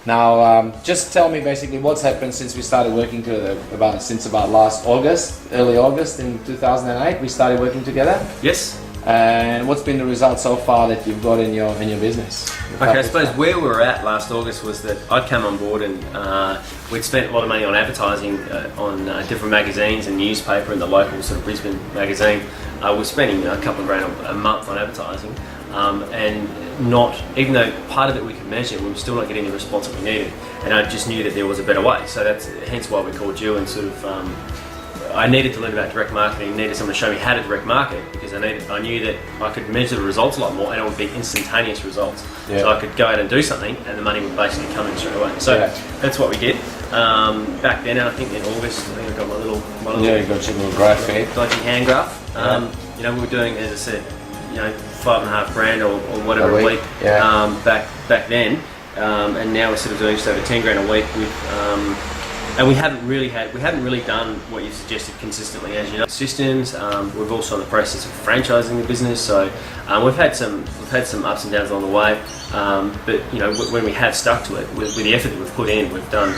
Now, just tell me basically what's happened since we started working together. Since about last August, early August in 2008, we started working together. Yes. And what's been the result so far that you've got in your business? Okay, I suppose where we were at last August was that I'd come on board and we'd spent a lot of money on advertising on different magazines and newspaper and the local sort of Brisbane magazine. We're spending a couple of grand a month on advertising, and even though part of it we could measure, we were still not getting the response that we needed. And I just knew that there was a better way. So that's hence why we called you and sort of. I needed to learn about direct marketing, needed someone to show me how to direct market, because I knew that I could measure the results a lot more and it would be instantaneous results. Yeah. So I could go out and do something and the money would basically come in straight away. So that's what we did back then, and I think in August, I think I got my little you got your little graph here. Dodgy hand graph. You know, we were doing, as I said, $5.5 grand or whatever a week back then, and now we're sort of doing just over 10 grand a week with. And we haven't really done what you suggested consistently, as you know. Systems. We've also in the process of franchising the business, so we've had some ups and downs along the way. But when we have stuck to it, with the effort that we've put in, we've done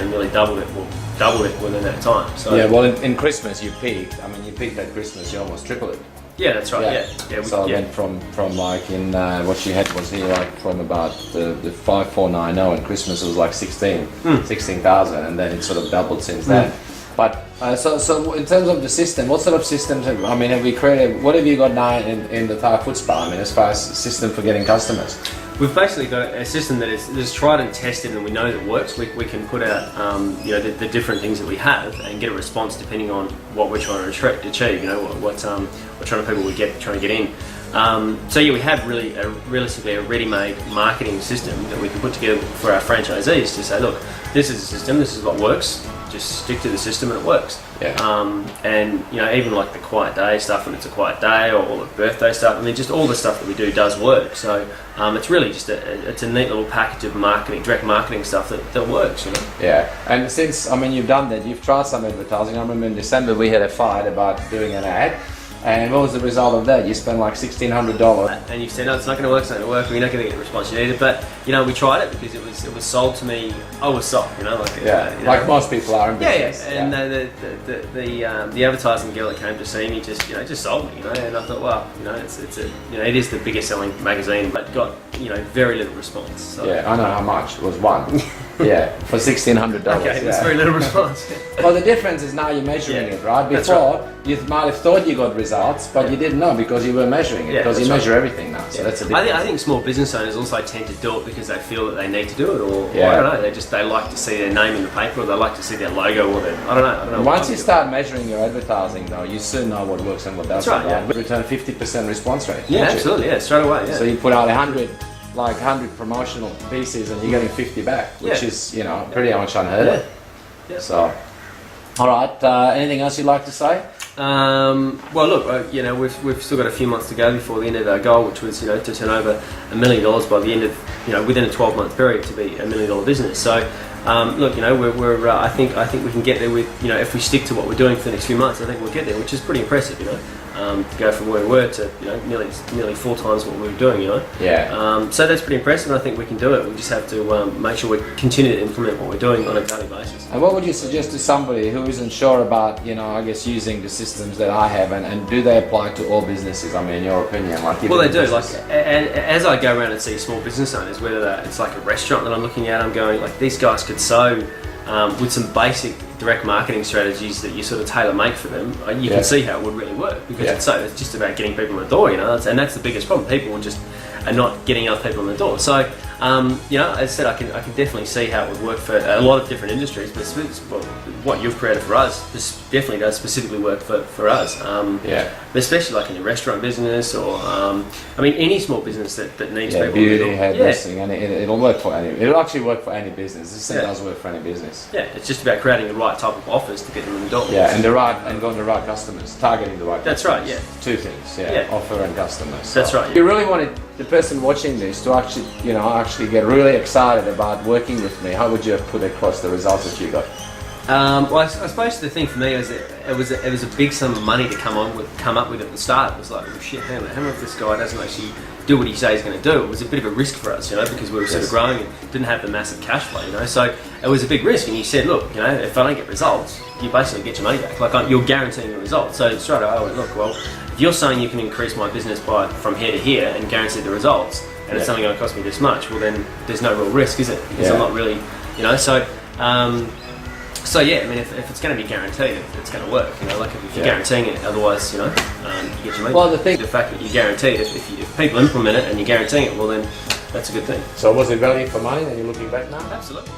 nearly doubled it within that time. So yeah, well, in Christmas you peaked. I mean, you peaked at Christmas, you almost tripled it. Yeah, that's right. Yeah. So it went from like in what you had was here like from about the 5490 and Christmas it was like 16,000, and then it sort of doubled since then. But so in terms of the system, what sort of systems have we created? What have you got now in the Thai Food Spa? I mean, as far as system for getting customers. We've basically got a system that is tried and tested, and we know that works. We can put out the different things that we have and get a response depending on what we're trying to achieve. What trying to get in. So yeah, we have realistically a ready-made marketing system that we can put together for our franchisees to say, look, this is a system. This is what works. Just stick to the system and it works. Yeah. And even like the quiet day stuff when it's a quiet day, or all the birthday stuff. I mean, just all the stuff that we do does work. So it's really just it's a neat little package of marketing, direct marketing stuff that works. Yeah. And since you've done that, you've tried some advertising. I remember in December we had a fight about doing an ad. And what was the result of that? You spent like $1,600. And you said, no, it's not going to work, we're not going to get the response you needed. But, we tried it because it was sold to me. I was sold, like most people are in business. Yeah. And the advertising girl that came to see me just sold me, And I thought, well, it is the biggest selling magazine, but got, very little response. So. Yeah, I know how much. It was one. Yeah, for $1,600. Okay, that's very little response. Well, the difference is now you're measuring it, right? Before, you might have thought you got results, but you didn't know because you were measuring it, because you measure everything now. So that's a difference. I think small business owners also tend to do it because they feel that they need to do it, or I don't know, they like to see their name in the paper, or they like to see their logo, or I don't know. Once you start measuring your advertising, though, you soon know what works and what doesn't. That's right. Yeah. Return 50% response rate. Yeah, absolutely. Yeah, straight away. Yeah. So you put out 100 promotional pieces and you're getting 50 back, which is pretty much unheard of. Yeah. So, all right. Anything else you'd like to say? Well, look, we've still got a few months to go before the end of our goal, which was to turn over $1 million by the end of within a 12-month period to be $1 million business. So. Look, we're I think we can get there with if we stick to what we're doing for the next few months. I think we'll get there, which is pretty impressive. To go from where we were to nearly 4 times what we were doing. Yeah. So that's pretty impressive. And I think we can do it. We just have to make sure we continue to implement what we're doing on a daily basis. And what would you suggest to somebody who isn't sure about I guess using the systems that I have, and do they apply to all businesses? In your opinion, well, they do. As I go around and see small business owners, whether it's like a restaurant that I'm looking at, I'm going like these guys could sew with some basic direct marketing strategies that you sort of tailor make for them. You can see how it would really work, because it's just about getting people in the door, and that's the biggest problem. People are not getting other people in the door. So as I said, I can definitely see how it would work for a lot of different industries, but what you've created for us, this definitely does specifically work for us. Especially like in the restaurant business, or any small business that needs people. Beauty, hairdressing, and it'll work for any. It'll actually work for any business. This thing does work for any business. Yeah, it's just about creating the right type of offers to get them in the door. Yeah, and going to the right customers, targeting the right. That's customers. right. Yeah. 2 things. Offer and customers. So that's right. You really wanted the person watching this to actually get really excited about working with me. How would you have put across the results that you got? Well, I suppose the thing for me was that it was a big sum of money to come up with at the start. It was like, well, shit, hang on, if this guy doesn't actually do what he says he's going to do? It was a bit of a risk for us, because we were sort of growing and didn't have the massive cash flow, So it was a big risk. And you said, look, if I don't get results, you basically get your money back. Like you're guaranteeing the results. So straight away, I went, look, well, if you're saying you can increase my business from here to here and guarantee the results, and it's only going to cost me this much, well then there's no real risk, is it? Because I'm not really, so. So yeah, I mean, if it's going to be guaranteed, it's going to work. Like if you're guaranteeing it, otherwise, you get your money. Well, the fact that you're guaranteed, if people implement it and you're guaranteeing it, well then that's a good thing. So was it value for money? And you're looking back now? Absolutely.